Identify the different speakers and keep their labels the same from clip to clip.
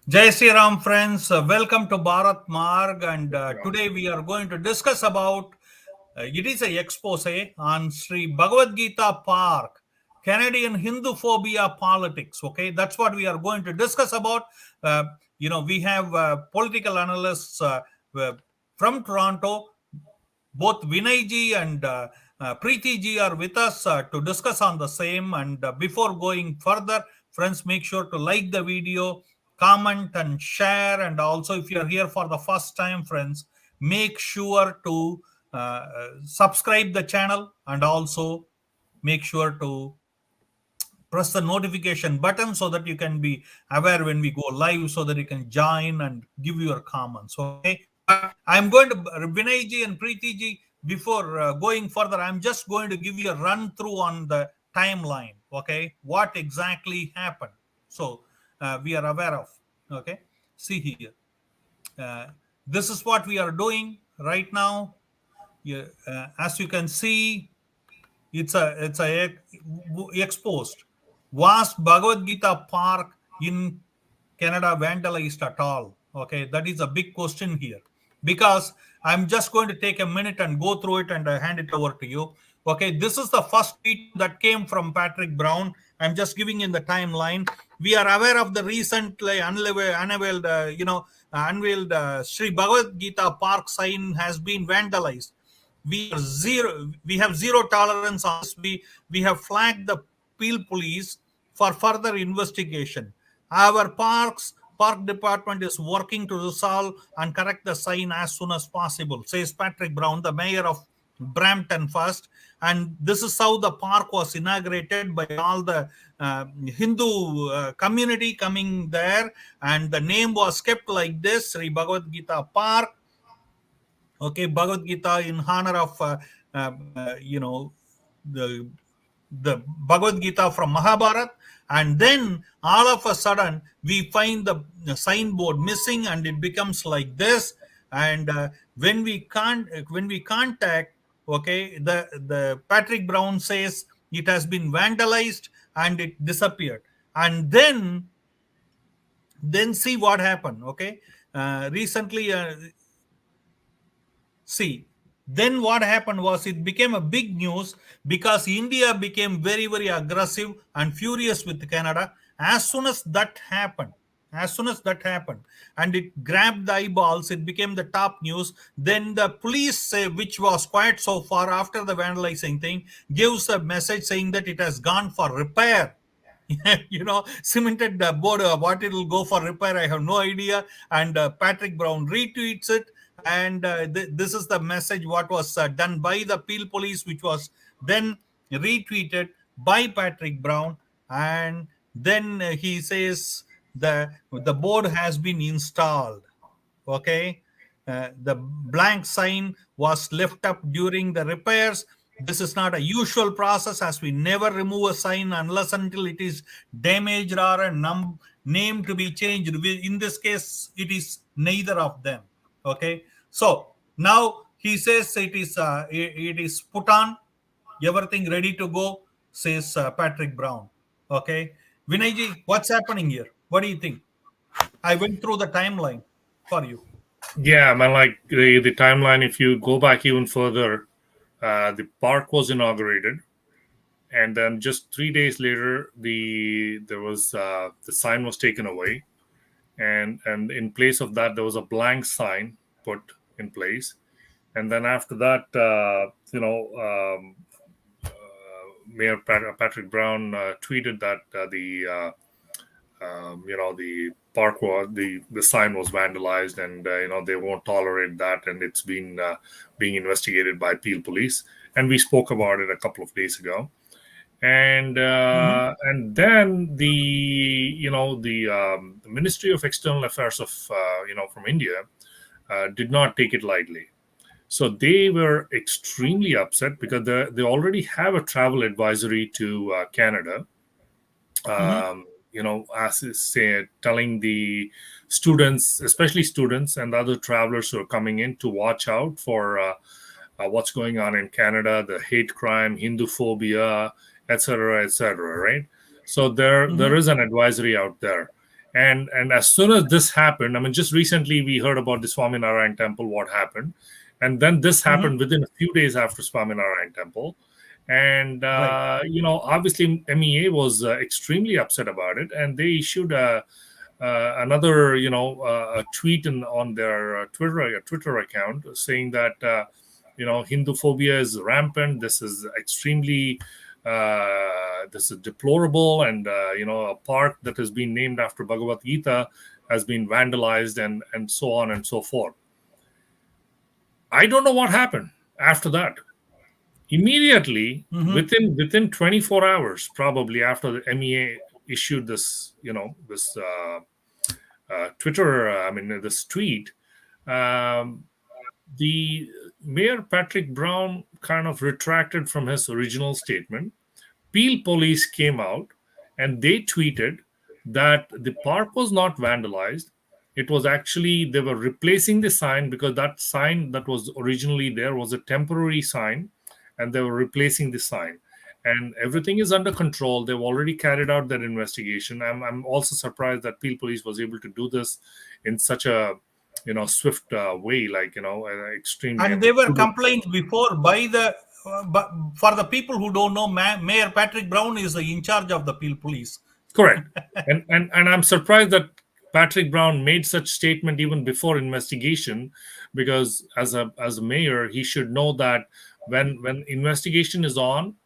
Speaker 1: Jai Sri Ram, friends. Welcome to Bharat Marg, and today we are going to discuss about it is a expose on Shri Bhagavad Gita Park, Canadian Hinduphobia politics. Okay, that's what we are going to discuss about. Uh, we have political analysts uh, from Toronto. Both Vinay ji and Preeti ji are with us to discuss on the same. And before going further, friends, make sure to like the video, comment and share. And also, if you are here for the first time, friends, make sure to subscribe the channel and also make sure to press the notification button so that you can be aware when we go live, so that you can join and give your comments. Okay, but I'm going to Vinay ji and Preeti ji, before going further, I'm just going to give you a run through on the timeline. Okay, what exactly happened, so we are aware of. Okay, see here, uh, this is what we are doing right now. Yeah, as you can see, it's a exposed vast Bhagavad Gita Park in Canada vandalized at all. Okay, that is a big question here, because I'm just going to take a minute and go through it and hand it over to you. Okay, this is the first tweet that came from Patrick Brown. I'm just giving in the timeline. We are aware of the recently unveiled Shri Bhagavad Gita Park sign has been vandalized. We have zero tolerance on this. We have flagged the Peel police for further investigation. Our park department is working to resolve and correct the sign as soon as possible, says Patrick Brown, the mayor of Brampton first. And this is how the park was inaugurated by all the Hindu community coming there, and the name was kept like this, Sri Bhagavad Gita Park. Okay, Bhagavad Gita in honor of the Bhagavad Gita from Mahabharat. And then all of a sudden we find the signboard missing, and it becomes like this. And when we contact, okay, the Patrick Brown says it has been vandalized and it disappeared. And then see what happened. Okay, recently, see, then what happened was it became a big news, because India became very, very aggressive and furious with Canada. As soon as that happened, and it grabbed the eyeballs, it became the top news. Then the police, which was quiet so far after the vandalizing thing, gives a message saying that it has gone for repair. Cemented board, what it will go for repair, I have no idea. And Patrick Brown retweets it. And this is the message what was done by the Peel police, which was then retweeted by Patrick Brown. And then he says the board has been installed. Okay, the blank sign was left up during the repairs. This is not a usual process, as we never remove a sign unless until it is damaged or a name to be changed. In this case, it is neither of them. Okay, so now he says it is put on, everything ready to go, says Patrick Brown. Okay, Vinayji, what's happening here? What do you think? I went through the timeline for you.
Speaker 2: Yeah, man, like the timeline, if you go back even further, the park was inaugurated, and then just 3 days later, the sign was taken away, and in place of that, there was a blank sign put in place, and then after that, Mayor Patrick Brown tweeted that the park was the sign was vandalized, and they won't tolerate that, and it's been being investigated by Peel Police, and we spoke about it a couple of days ago.
Speaker 1: Mhm.
Speaker 2: And then the Ministry of External Affairs of from India did not take it lightly. So they were extremely upset because they already have a travel advisory to Canada,
Speaker 1: Mhm.
Speaker 2: as is say, telling the students, especially students and other travelers who are coming in, to watch out for what's going on in Canada, the hate crime, Hinduphobia, etc., etc. Right. So there
Speaker 1: Mhm.
Speaker 2: is an advisory out there, And as soon as this happened, I mean, just recently we heard about the Swaminarayan temple, what happened, and then this
Speaker 1: Mhm.
Speaker 2: happened within a few days after Swaminarayan temple. And
Speaker 1: Right.
Speaker 2: obviously MEA was extremely upset about it, and they issued another a tweet on their Twitter account saying that Hinduphobia is rampant. This is extremely this is deplorable, and a park that has been named after Bhagavad Gita has been vandalized, and so on and so forth. I don't know what happened after that. Immediately,
Speaker 1: Mhm.
Speaker 2: within 24 hours, probably after the MEA issued this Twitter, I mean, this tweet, um, the Mayor Patrick Brown kind of retracted from his original statement. Peel police came out and they tweeted that the park was not vandalized. It was actually, they were replacing the sign, because that sign that was originally there was a temporary sign, and they were replacing the sign. And everything is under control. They've already carried out that investigation. I'm also surprised that Peel police was able to do this in such a swift way, like extremely. I
Speaker 1: And
Speaker 2: mean,
Speaker 1: they were
Speaker 2: kudos.
Speaker 1: complained before by the. But for the people who don't know, Mayor Patrick Brown is in charge of the Peel Police.
Speaker 2: Correct. And I'm surprised that Patrick Brown made such statement even before investigation, because as a mayor, he should know that when investigation is on,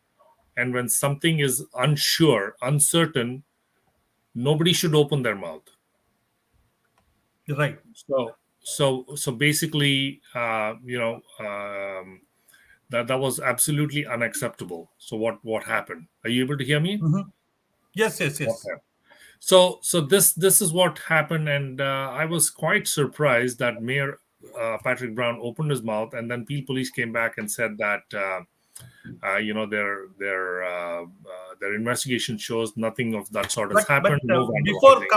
Speaker 2: and when something is unsure, uncertain, nobody should open their mouth.
Speaker 1: Right.
Speaker 2: So basically, that was absolutely unacceptable. So what happened? Are you able to hear me?
Speaker 1: Mhm. Yes, yes, yes.
Speaker 2: Okay. So this is what happened, and I was quite surprised that Mayor Patrick Brown opened his mouth, and then Peel Police came back and said that their investigation shows nothing of that sort has
Speaker 1: But
Speaker 2: happened. No
Speaker 1: before
Speaker 2: vandalizing.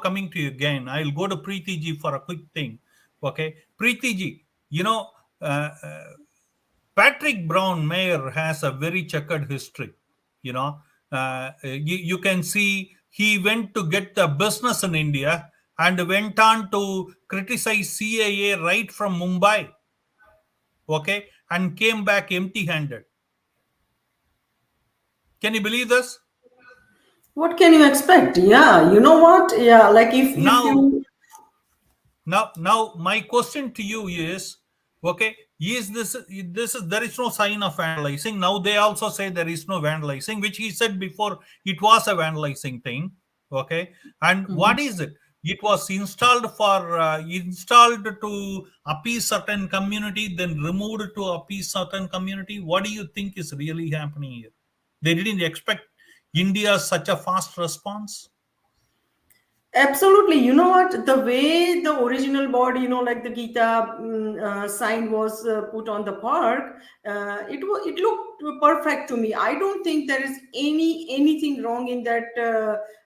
Speaker 1: coming to you, again, I'll go to Preeti ji for a quick thing. Okay, Preeti ji, uh, uh, Patrick Brown Mayor has a very checkered history. You know, you can see he went to get the business in India and went on to criticize CAA right from Mumbai. Okay, and came back empty-handed. Can you believe this?
Speaker 3: What can you expect? Yeah, you know what? Yeah, like if
Speaker 1: Now,
Speaker 3: you
Speaker 1: now my question to you is, okay, is this is there is no sign of vandalizing. Now they also say there is no vandalizing, which he said before it was a vandalizing thing. Okay, and
Speaker 3: Mhm.
Speaker 1: what is it? It was installed to appease certain community, then removed to appease certain community. What do you think is really happening here? They didn't expect India such a fast response.
Speaker 3: Absolutely. You know what? The way the original board, like the Gita sign was put on the park, it looked perfect to me. I don't think there is anything wrong in that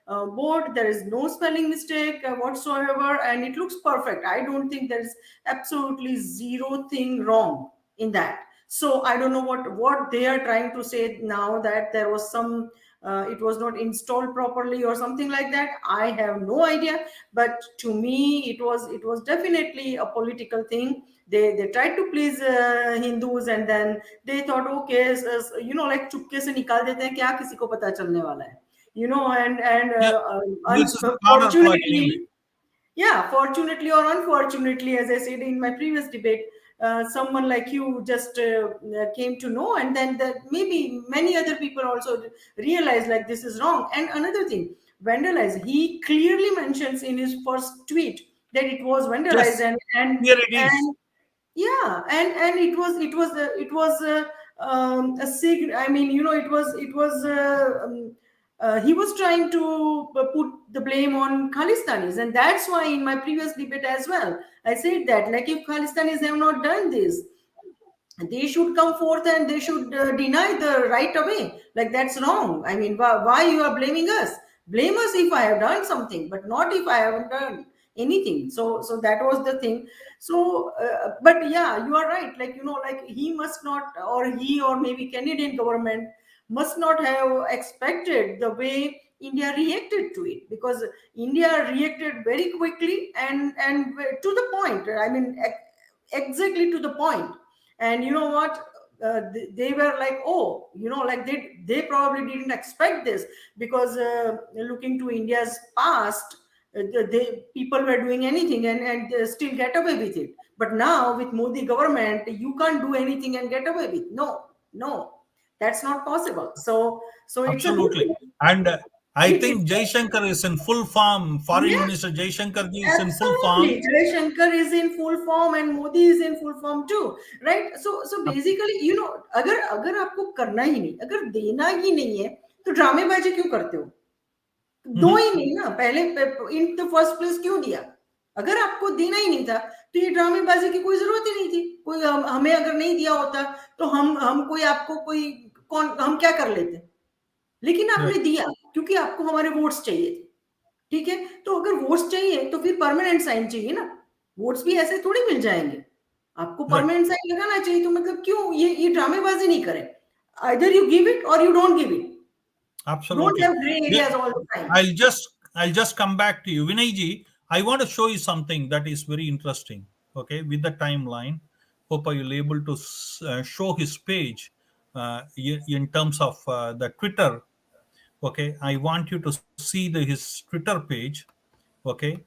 Speaker 3: board. There is no spelling mistake whatsoever, and it looks perfect. I don't think there is absolutely zero thing wrong in that. So I don't know what they are trying to say now, that there was some it was not installed properly or something like that. I have no idea, but to me it was definitely a political thing. They tried to please Hindus, and then they thought, okay, like चुपके से निकाल देते हैं, क्या किसी को पता चलने वाला है, and
Speaker 1: Yeah, this is not our point anyway.
Speaker 3: unfortunately, yeah, fortunately or unfortunately, as I said in my previous debate, someone like you just came to know, and then that maybe many other people also realize like this is wrong. And another thing, vandalized, he clearly mentions in his first tweet that it was vandalized,
Speaker 1: Yes, here it is.
Speaker 3: and yeah, and it was a sig, I mean, he was trying to put the blame on Khalistanis, and that's why in my previous debate as well I said that, like, if Khalistanis have not done this, they should come forth and they should deny the right away, like that's wrong. I mean, why you are blaming us? Blame us if I have done something, but not if I haven't done anything. So that was the thing. So but yeah, you are right, like, like he must not, or he, or maybe Canadian government must not have expected the way India reacted to it, because India reacted very quickly and to the point. I mean, exactly to the point. And you know what? They were like, oh, like they probably didn't expect this, because looking to India's past, people were doing anything and still get away with it. But now with Modi government, you can't do anything and get away with. No, that's not possible. So it's a good
Speaker 1: Absolutely.
Speaker 3: thing.
Speaker 1: And I
Speaker 3: It,
Speaker 1: think Jaishankar is in full form. Foreign
Speaker 3: yes,
Speaker 1: Minister Jaishankar ji is in full
Speaker 3: absolutely.
Speaker 1: form.
Speaker 3: Jai Shankar is in full form and Modi is in full form too, right? So basically, अगर आपको करना ही नहीं, अगर देना ही नहीं है, तो ड्रामेबाजी क्यों करते हो? दो ही नहीं ना, पहले इन द फर्स्ट प्लेस क्यों दिया? अगर आपको देना ही नहीं था, तो ये ड्रामेबाजी की कोई जरूरत ही नहीं थी. कोई हमें अगर नहीं दिया होता, तो हम कोई आपको कोई हम क्या कर लेते? लेकिन आपने दिया, क्योंकि आपको हमारे वोट्स चाहिए थे. ठीक है, तो अगर वोट्स चाहिए तो फिर परमानेंट साइन चाहिए ना. वोट्स भी ऐसे थोड़ी मिल जाएंगे. आपको परमानेंट साइन लगाना चाहिए. तो मतलब क्यों ये ड्रामेबाजी नहीं करें? Either you give it or you don't give it.
Speaker 1: Absolutely.
Speaker 3: Don't have gray areas all the time.
Speaker 1: I'll just come back to you, Vinay ji. I want to show you something that is very interesting. Okay, with the timeline. Hope I will able to show his page in terms of the Twitter. Okay, I want you to see his Twitter page. Okay,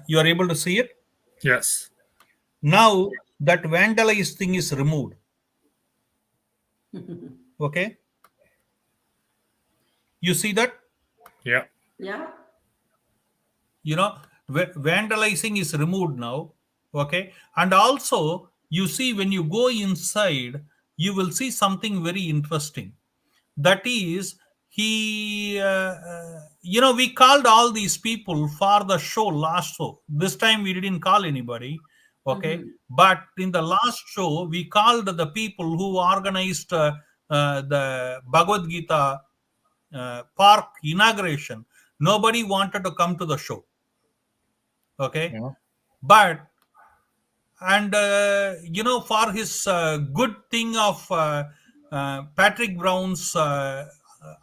Speaker 1: you are able to see it.
Speaker 2: Yes.
Speaker 1: Now that vandalized thing is removed. Okay, you see that?
Speaker 2: Yeah.
Speaker 3: Yeah.
Speaker 1: Vandalizing is removed now. Okay, and also you see, when you go inside, you will see something very interesting. That is, we called all these people for the show, last show. This time we didn't call anybody. Okay, but in the last show we called the people who organized the Bhagavad Gita Park inauguration. Nobody wanted to come to the show. Okay,
Speaker 2: Yeah.
Speaker 1: but for his good thing of Patrick Brown's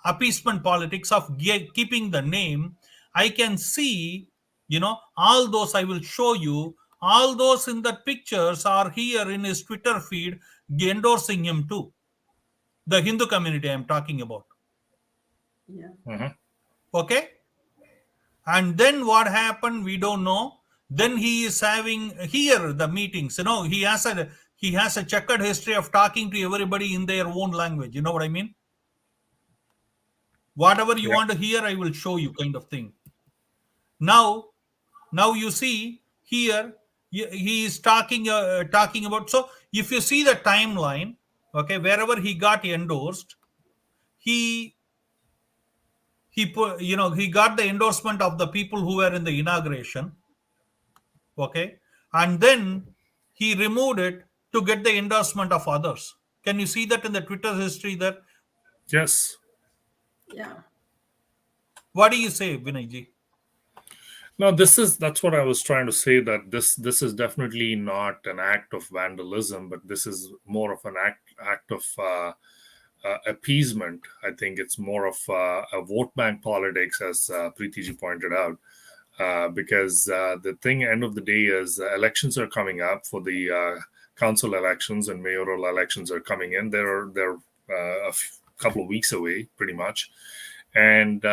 Speaker 1: appeasement politics of keeping the name, I can see, all those. I will show you all those in the pictures are here in his Twitter feed endorsing him too. The Hindu community I'm talking about.
Speaker 3: Yeah.
Speaker 1: Okay, and then what happened, we don't know. Then he is having here the meetings. He has a checkered history of talking to everybody in their own language. You know what I mean? Whatever you
Speaker 2: Yeah.
Speaker 1: want to hear, I will show you, kind of thing. Now you see here, he is talking about. So if you see the timeline, okay, wherever he got endorsed, he put, he got the endorsement of the people who were in the inauguration. Okay, and then he removed it to get the endorsement of others. Can you see that in the Twitter history there?
Speaker 2: Yes.
Speaker 3: Yeah.
Speaker 1: What do you say, Vinayji?
Speaker 2: No, that's what I was trying to say, that this is definitely not an act of vandalism, but this is more of an act of appeasement. I think it's more of a vote bank politics, as Preetiji pointed out, because the thing, end of the day, is elections are coming up for the council elections, and mayoral elections are coming in. They're a couple of weeks away, pretty much, and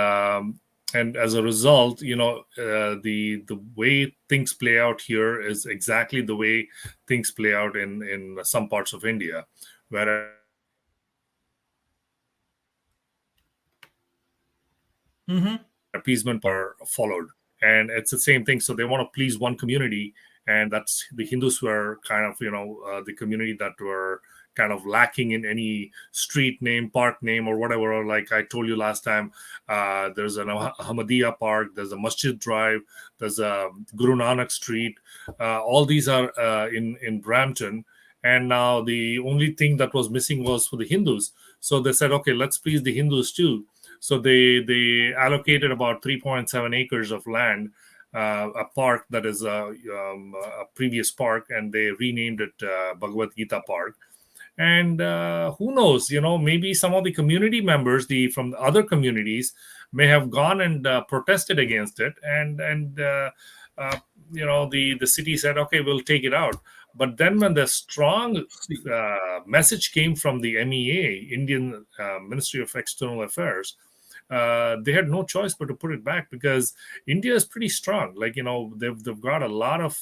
Speaker 2: as a result, the way things play out here is exactly the way things play out in some parts of India, where appeasement are followed, and it's the same thing. So they want to please one community, and that's the Hindus, who are kind of the community that were kind of lacking in any street name, park name, or whatever. Or like I told you last time, there's an Ahmadiyya Park, there's a Masjid Drive, there's a Guru Nanak Street. All these are in Brampton, and now the only thing that was missing was for the Hindus. So they said, okay, let's please the Hindus too. So they allocated about 3.7 acres of land, a park that is a previous park, and they renamed it Bhagavad Gita Park. And who knows, maybe some of the community members, from the other communities, may have gone and protested against it, and uh, the city said, okay, we'll take it out. But then when the strong message came from the MEA, Indian Ministry of External Affairs, they had no choice but to put it back, because India is pretty strong. Like, they've got a lot of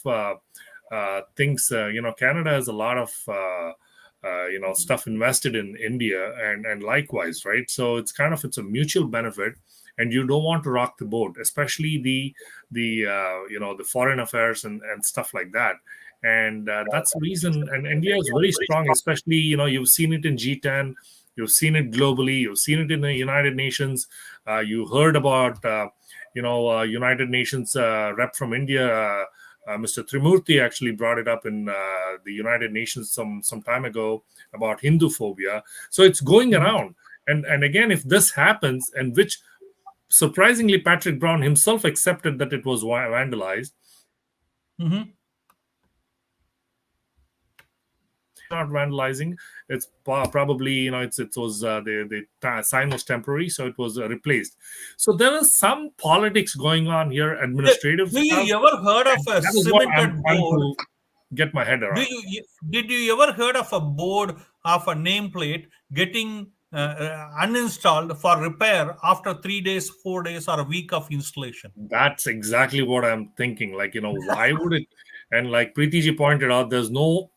Speaker 2: things. Canada has a lot of stuff invested in India, and likewise, right? So it's a mutual benefit, and you don't want to rock the boat, especially the foreign affairs and stuff like that. And that's the reason. And India is very strong, especially, you've seen it in G10. You've seen it globally. You've seen it in the United Nations. You heard about, United Nations rep from India, Mr. Trimurti, actually brought it up in the United Nations some time ago about Hinduphobia. So it's going around. And again, if this happens, and which surprisingly Patrick Brown himself accepted that it was vandalized.
Speaker 1: Mm-hmm.
Speaker 2: Not vandalizing, it's probably, it was the sign was temporary, so it was replaced. So there is some politics going on here, administrative
Speaker 1: Do
Speaker 2: stuff.
Speaker 1: you ever heard of a
Speaker 2: That is what I'm
Speaker 1: cemented
Speaker 2: trying
Speaker 1: board?
Speaker 2: to get my head around.
Speaker 1: Did you ever heard of a board of a nameplate getting uninstalled for repair after 3 days, 4 days, or a week of installation?
Speaker 2: That's exactly what I'm thinking. Like, why would it? And like Preetiji pointed out, there's no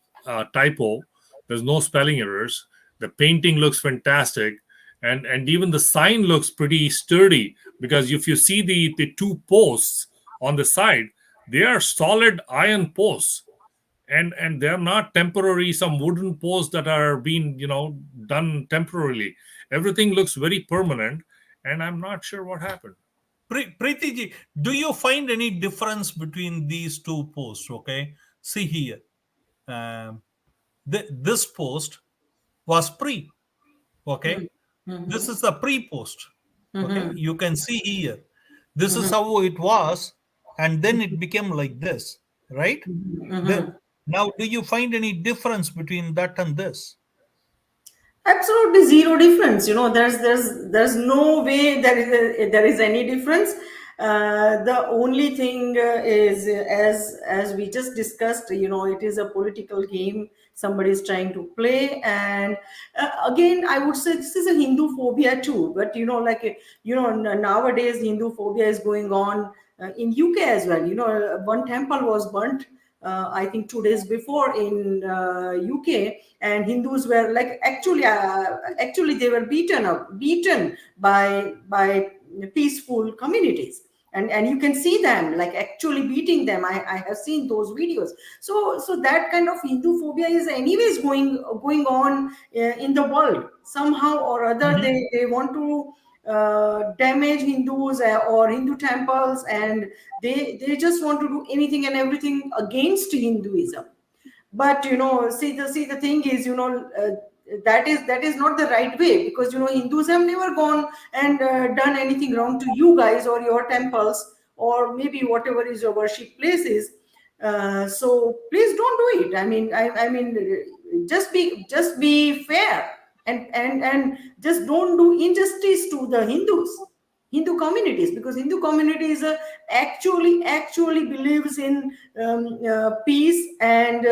Speaker 2: typo, there's no spelling errors. The painting looks fantastic, and even the sign looks pretty sturdy, because if you see the two posts on the side, they are solid iron posts, and they're not temporary, some wooden posts that are being done temporarily. Everything looks very permanent, and I'm not sure what happened.
Speaker 1: Preetiji, do you find any difference between these two posts? Okay, see here. This post was pre. Okay, this is the pre post. Okay, you can see here. This is how it was, and then it became like this, right? Now, do you find any difference between that and this?
Speaker 3: Absolutely zero difference. There's no way there is any difference. The only thing is, as we just discussed, it is a political game somebody is trying to play. And again, I would say this is a Hindu phobia too. But nowadays Hindu phobia is going on in UK as well. One temple was burnt, I think 2 days before in UK, and Hindus were like actually they were beaten by peaceful communities. And you can see them like actually beating them. I have seen those videos. So that kind of Hindu phobia is anyways going on in the world somehow or other. They want to damage Hindus or Hindu temples, and they just want to do anything and everything against Hinduism. But see the thing is, that is not the right way, because Hindus have never gone and done anything wrong to you guys or your temples, or maybe whatever is your worship places. So please don't do it. I mean, just be fair, and just don't do injustice to the Hindu communities, because Hindu communities actually believes in peace, and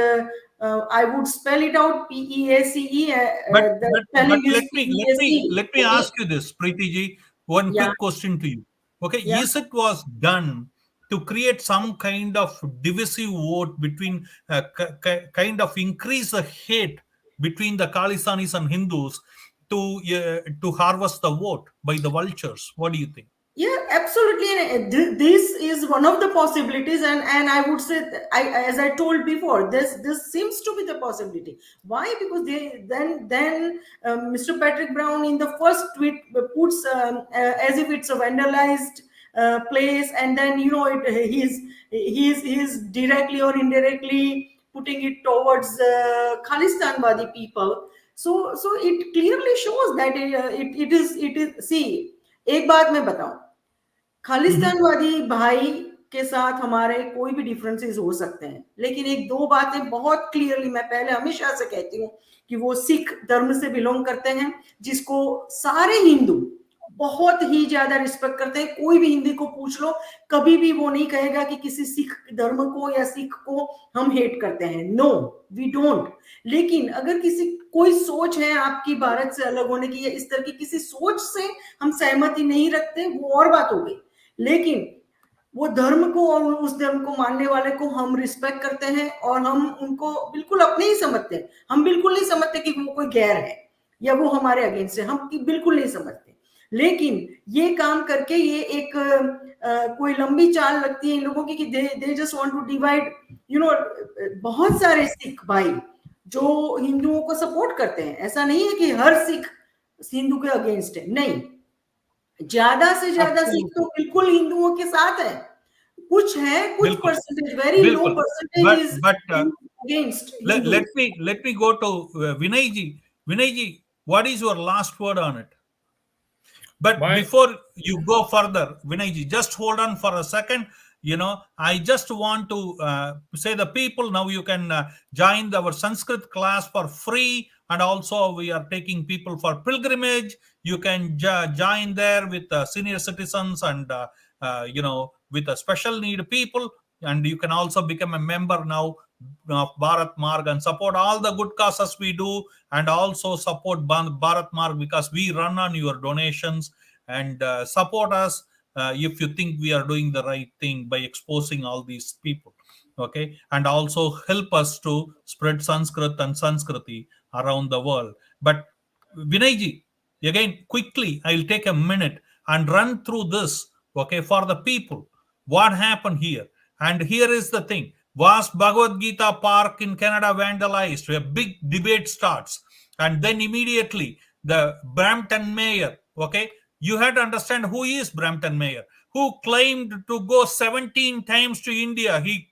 Speaker 3: I would spell it out, PEACE. The spelling is
Speaker 1: Let me ask you this, Preeti ji. One
Speaker 3: Yeah,
Speaker 1: quick question to you. Okay,
Speaker 3: yeah.
Speaker 1: is it was done to create some kind of divisive vote between, kind of increase the hate between the Khalistanis and Hindus to harvest the vote by the vultures? What do you think?
Speaker 3: Yeah, absolutely. And this is one of the possibilities, and I would say, as I told before, this seems to be the possibility. Why? Because then Mr. Patrick Brown in the first tweet puts as if it's a vandalized place, and then he's directly or indirectly putting it towards Khalistanwadi people. So it clearly shows that it is. See, एक बात मैं बताऊं, खालिस्तानवादी भाई के साथ हमारे कोई भी डिफरेंसेस हो सकते हैं, लेकिन एक दो बातें बहुत क्लियरली मैं पहले हमेशा से कहती हूँ कि वो सिख धर्म से बिलोंग करते हैं, जिसको सारे हिंदू बहुत ही ज्यादा रिस्पेक्ट करते हैं। कोई भी हिंदी को पूछ लो, कभी भी वो नहीं कहेगा कि किसी सिख धर्म को या सिख को हम हेट करते हैं। No, we don't. लेकिन अगर किसी कोई सोच है आपकी भारत से अलग होने की या इस तरह की किसी सोच से हम सहमति नहीं रखते, वो और बात हो गई। लेकिन वो धर्म को और उस धर्म को मानने वाले को हम रिस्पेक्ट करते हैं और हम उनको बिल्कुल अपने ही समझते हैं। हम बिल्कुल नहीं समझते कि वो कोई गैर है या वो हमारे अगेंस्ट है, हम बिल्कुल नहीं समझते। लेकिन ये काम करके ये एक कोई लंबी चाल लगती है इन लोगों की कि they just want to divide, you know. बहुत सारे सिख भाई जो हिंदुओं को सपोर्ट करते हैं, ऐसा नहीं है कि हर सिख हिंदू के अगेंस्ट है, नहीं। ज्यादा से ज्यादा सिख तो बिल्कुल हिंदुओं के साथ है। कुछ है, कुछ
Speaker 1: बिल्कुल
Speaker 3: परसेंटेज, वेरी लो
Speaker 1: बिल्कुल
Speaker 3: percentage is
Speaker 1: but
Speaker 3: against
Speaker 1: let,
Speaker 3: Hindu.
Speaker 1: let me go to Vinay ji. Vinay ji, what is your last word on it? But
Speaker 2: My
Speaker 1: before you go further, Vinayji, just hold on for a second. I just want to say the people now you can join our Sanskrit class for free, and also we are taking people for pilgrimage. You can join there with senior citizens and with a special need people, and you can also become a member now of Bharat Marg and support all the good causes we do, and also support Bharat Marg because we run on your donations, and support us if you think we are doing the right thing by exposing all these people. Okay, and also help us to spread Sanskrit and Sanskriti around the world. But Vinayji, again, quickly, I'll take a minute and run through this, okay, for the people. What happened here? And here is the thing. Was Bhagavad Gita Park in Canada vandalized? A big debate starts. And then immediately, the Brampton mayor, okay, you had to understand who is Brampton mayor, who claimed to go 17 times to India. He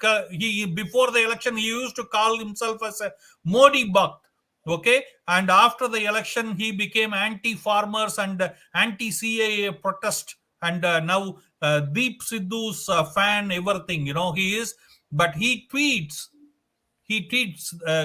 Speaker 1: before the election, he used to call himself as a Modi Bhakt. Okay, and after the election he became anti-farmers and anti-CAA protest, and now Deep Sidhu's fan, everything, he is. But he tweets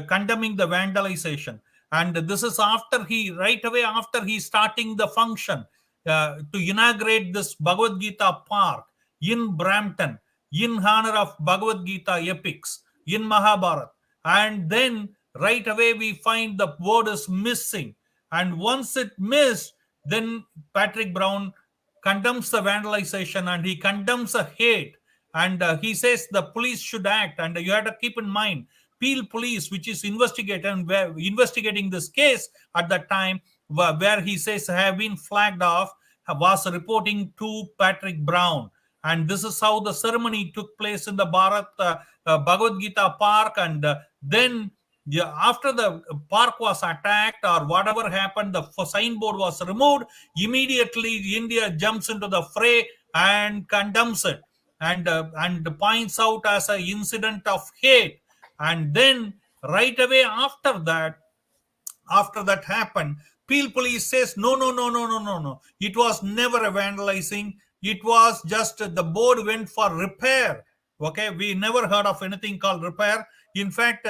Speaker 1: condemning the vandalization, and this is after right away after he starting the function to inaugurate this Bhagavad Gita Park in Brampton in honor of Bhagavad Gita epics in Mahabharata. And then right away we find the word is missing, and once it missed, then Patrick Brown condemns the vandalization and he condemns the hate, and he says the police should act. And you have to keep in mind, Peel police, which is investigating this case at that time, where he says have been flagged off, was reporting to Patrick Brown. And this is how the ceremony took place in the Bhagavad Gita Park. And then after the park was attacked or whatever happened, the signboard was removed. Immediately India jumps into the fray and condemns it, and points out as an incident of hate. And then right away after that happened, Peel police says no, no, no, no, no, no, no, it was never a vandalizing, it was just the board went for repair. Okay, we never heard of anything called repair. In fact,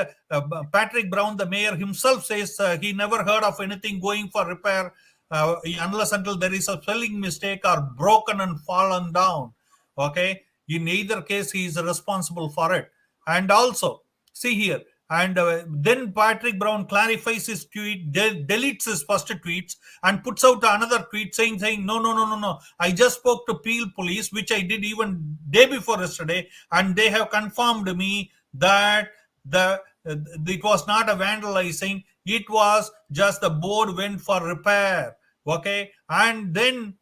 Speaker 1: Patrick Brown, the mayor himself, says he never heard of anything going for repair unless until there is a spelling mistake or broken and fallen down. Okay, in either case he is responsible for it. And also, see here, and then Patrick Brown clarifies his tweet, deletes his first tweets, and puts out another tweet saying no, no, no, no, no, I just spoke to Peel police, which I did even day before yesterday, and they have confirmed me that it was not a vandalizing, it was just the board went for repair. Okay, and then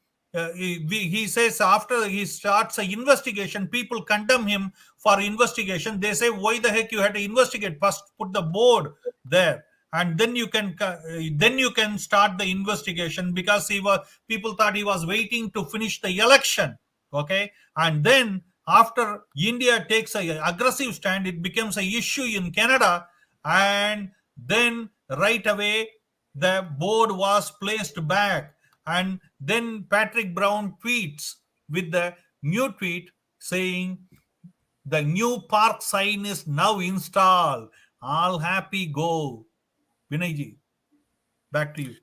Speaker 1: he says after he starts an investigation, people condemn him for investigation. They say, why the heck you had to investigate? First put the board there, and then you can start the investigation, because people thought he was waiting to finish the election. Okay, and then after India takes an aggressive stand, it becomes an issue in Canada, and then right away the board was placed back. And then Patrick Brown tweets with the new tweet saying The new park sign is now installed. All happy, go. Vinayji, back to you.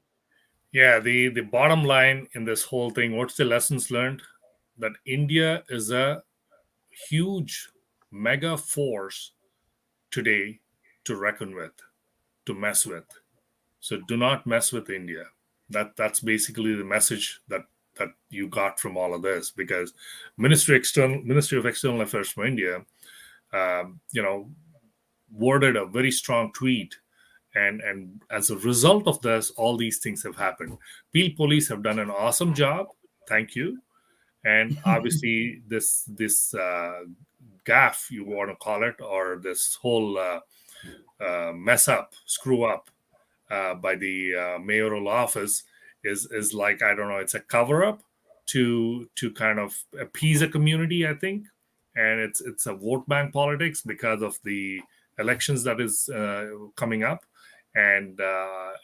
Speaker 2: Yeah, the bottom line in this whole thing, what's the lessons learned? That India is a huge mega force today to reckon with, to mess with. So do not mess with India. That's basically the message that you got from all of this, because Ministry of External Affairs for India, you know, worded a very strong tweet, and as a result of this, all these things have happened. Peel Police have done an awesome job. Thank you. And obviously, this gaffe, you want to call it, or this whole mess up, screw up by the mayoral office is like, I don't know, it's a cover up to kind of appease a community, I think, and it's a vote bank politics because of the elections that is coming up. And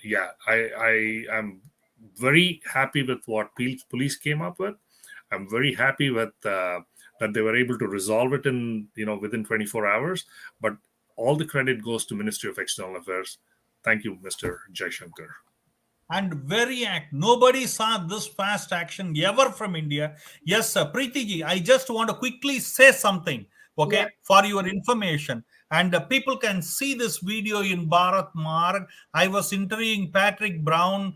Speaker 2: yeah, I am very happy with what police came up with. I'm very happy with that they were able to resolve it in within 24 hours. But all the credit goes to Ministry of External Affairs. Thank you, Mr. Jaishankar.
Speaker 1: And very act. Nobody saw this fast action ever from India. Yes, Preeti ji, I just want to quickly say something, okay,
Speaker 3: Yeah.
Speaker 1: for your information. And people can see this video in Bharat Marg. I was interviewing Patrick Brown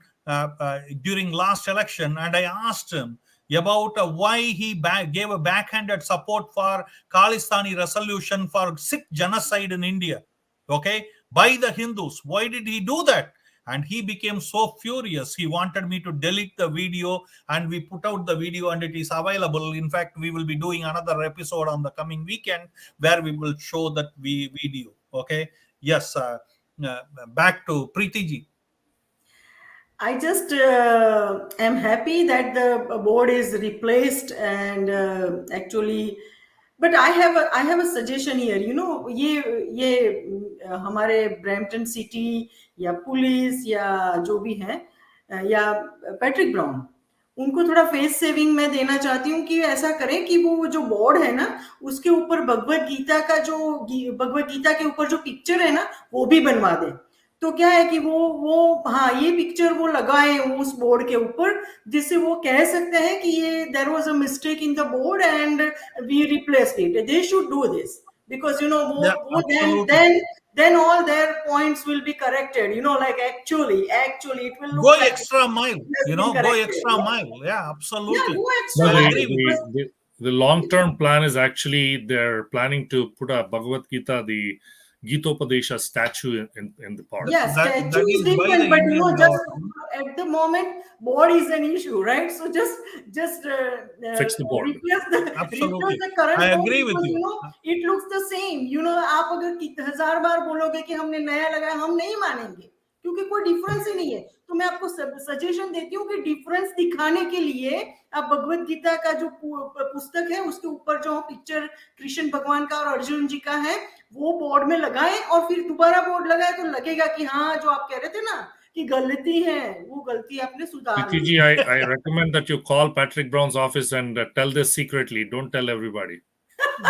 Speaker 1: during last election, and I asked him about why he gave a backhanded support for Khalistani resolution for Sikh genocide in India, okay, by the Hindus. Why did he do that? And he became so furious. He wanted me to delete the video, and we put out the video, and it is available. In fact, we will be doing another episode on the coming weekend where we will show that video. Okay. Yes. Back to Preeti ji.
Speaker 3: I just am happy that the board is replaced, and actually, but I have a suggestion here. ये हमारे Brampton city या police या जो भी है या Patrick brown, उनको थोड़ा फेस सेविंग मैं देना चाहती हूँ कि ऐसा करें कि वो जो बोर्ड है ना, उसके ऊपर भगवत गीता का भगवत गीता के ऊपर जो पिक्चर है ना, वो भी बनवा दें। तो क्या है कि वो हाँ, ये पिक्चर वो लगाए उस बोर्ड के ऊपर, जिससे वो कह सकते हैं कि ये there was a mistake in the board and we replaced it. They should do this because then all their points will be corrected, like actually it will look
Speaker 1: Go
Speaker 3: like
Speaker 1: extra mile, go extra mile. Yeah, absolutely.
Speaker 3: Yeah, go extra mile.
Speaker 2: The long-term plan is actually they're planning to put a Bhagavad Gita, the Gitopadesha statue in the park.
Speaker 3: Yes, statue is different, but just at the moment, board is an issue, right? So just
Speaker 2: fix the board.
Speaker 1: Absolutely.
Speaker 3: The current
Speaker 1: I
Speaker 3: board
Speaker 1: agree with
Speaker 3: because,
Speaker 1: you.
Speaker 3: It looks the same. आप अगर 1000 बार बोलोगे कि हमने नया लगाया, हम नहीं मानेंगे, क्योंकि कोई डिफरेंस ही नहीं है। तो मैं आपको सजेशन देती हूँ कि डिफरेंस दिखाने के लिए आप भगवत गीता का जो पुस्तक है, उसके ऊपर जो पिक्चर कृष्ण भगवान का और अर्जुन जी का है, वो बोर्ड में लगाएं, और फिर दोबारा बोर्ड लगाए तो लगेगा कि हाँ, जो आप कह रहे थे ना कि गलती है, वो गलती आपने सुधार ली।
Speaker 2: I recommend that you call Patrick Brown's office and tell this secretly. Don't tell everybody.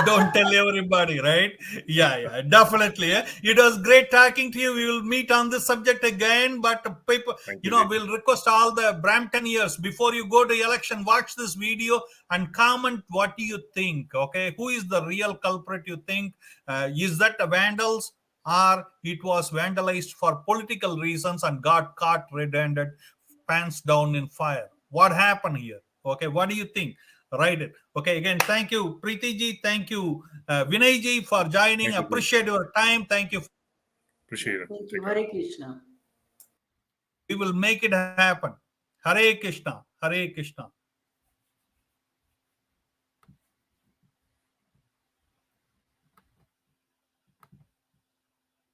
Speaker 1: Don't tell everybody, right? Yeah, definitely. It was great talking to you. We will meet on this subject again, but people, we'll request all the Bramptonians, before you go to election, watch this video and comment what do you think, okay? Who is the real culprit, you think? Is that the vandals, or it was vandalized for political reasons and got caught red-handed, pants down in fire? What happened here? Okay, what do you think? Write it. Okay, again, thank you, Preeti ji. Thank you, Vinay ji, for joining. Appreciate your time. Thank you.
Speaker 2: Appreciate it.
Speaker 3: Thank you. Hare Krishna.
Speaker 1: We will make it happen. Hare Krishna. Hare Krishna.